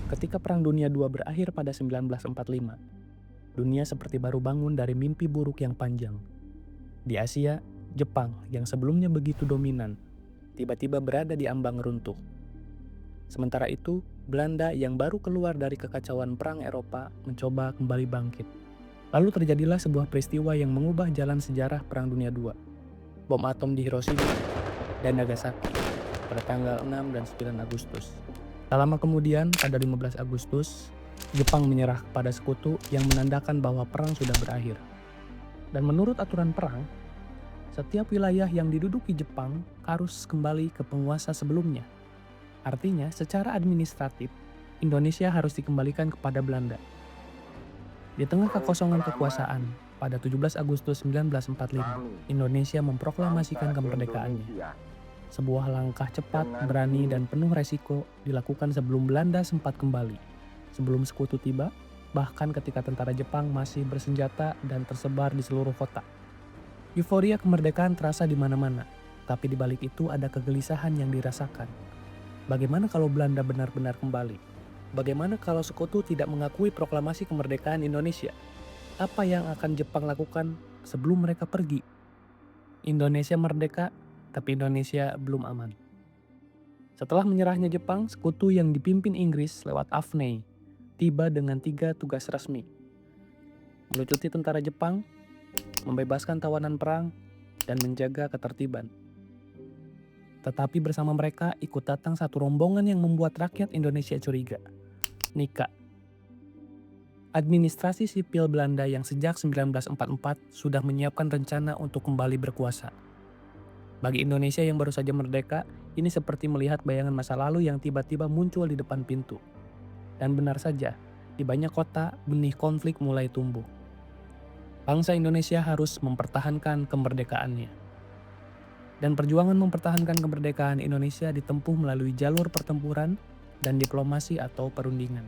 Ketika Perang Dunia II berakhir pada 1945, dunia seperti baru bangun dari mimpi buruk yang panjang. Di Asia, Jepang yang sebelumnya begitu dominan, tiba-tiba berada di ambang runtuh. Sementara itu, Belanda yang baru keluar dari kekacauan Perang Eropa mencoba kembali bangkit. Lalu terjadilah sebuah peristiwa yang mengubah jalan sejarah Perang Dunia II. Bom atom di Hiroshima dan Nagasaki pada tanggal 6 dan 9 Agustus. Tak lama kemudian, pada 15 Agustus, Jepang menyerah kepada sekutu yang menandakan bahwa perang sudah berakhir. Dan menurut aturan perang, setiap wilayah yang diduduki Jepang harus kembali ke penguasa sebelumnya. Artinya, secara administratif, Indonesia harus dikembalikan kepada Belanda. Di tengah kekosongan kekuasaan, pada 17 Agustus 1945, Indonesia memproklamasikan kemerdekaannya. Sebuah langkah cepat, berani, dan penuh resiko dilakukan sebelum Belanda sempat kembali. Sebelum sekutu tiba, bahkan ketika tentara Jepang masih bersenjata dan tersebar di seluruh kota. Euforia kemerdekaan terasa di mana-mana, tapi di balik itu ada kegelisahan yang dirasakan. Bagaimana kalau Belanda benar-benar kembali? Bagaimana kalau sekutu tidak mengakui proklamasi kemerdekaan Indonesia? Apa yang akan Jepang lakukan sebelum mereka pergi? Indonesia merdeka, tapi Indonesia belum aman. Setelah menyerahnya Jepang, sekutu yang dipimpin Inggris lewat Afney tiba dengan 3 tugas resmi. Melucuti tentara Jepang, membebaskan tawanan perang, dan menjaga ketertiban. Tetapi bersama mereka ikut datang satu rombongan yang membuat rakyat Indonesia curiga. Nika. Administrasi sipil Belanda yang sejak 1944 sudah menyiapkan rencana untuk kembali berkuasa. Bagi Indonesia yang baru saja merdeka, ini seperti melihat bayangan masa lalu yang tiba-tiba muncul di depan pintu. Dan benar saja, di banyak kota benih konflik mulai tumbuh. Bangsa Indonesia harus mempertahankan kemerdekaannya. Dan perjuangan mempertahankan kemerdekaan Indonesia ditempuh melalui jalur pertempuran dan diplomasi atau perundingan.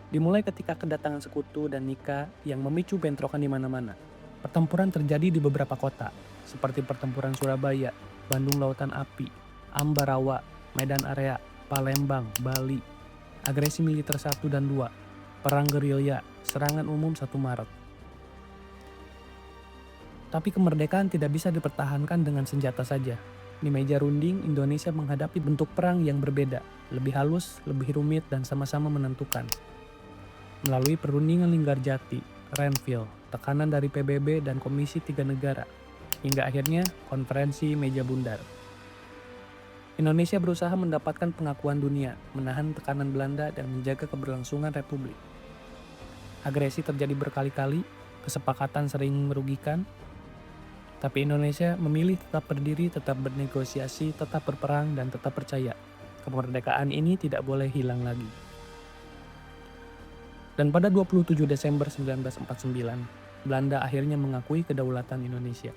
Dimulai ketika kedatangan sekutu dan Nika yang memicu bentrokan di mana-mana. Pertempuran terjadi di beberapa kota, seperti pertempuran Surabaya, Bandung Lautan Api, Ambarawa, Medan Area, Palembang, Bali, agresi militer 1 dan 2, perang gerilya, serangan umum 1 Maret. Tapi kemerdekaan tidak bisa dipertahankan dengan senjata saja. Di meja runding, Indonesia menghadapi bentuk perang yang berbeda, lebih halus, lebih rumit, dan sama-sama menentukan. Melalui perundingan Linggarjati, Renville, tekanan dari PBB dan Komisi 3 Negara, hingga akhirnya konferensi meja bundar. Indonesia berusaha mendapatkan pengakuan dunia, menahan tekanan Belanda dan menjaga keberlangsungan republik. Agresi terjadi berkali-kali, kesepakatan sering merugikan, tapi Indonesia memilih tetap berdiri, tetap bernegosiasi, tetap berperang, dan tetap percaya. Kemerdekaan ini tidak boleh hilang lagi. Dan pada 27 Desember 1949, Belanda akhirnya mengakui kedaulatan Indonesia.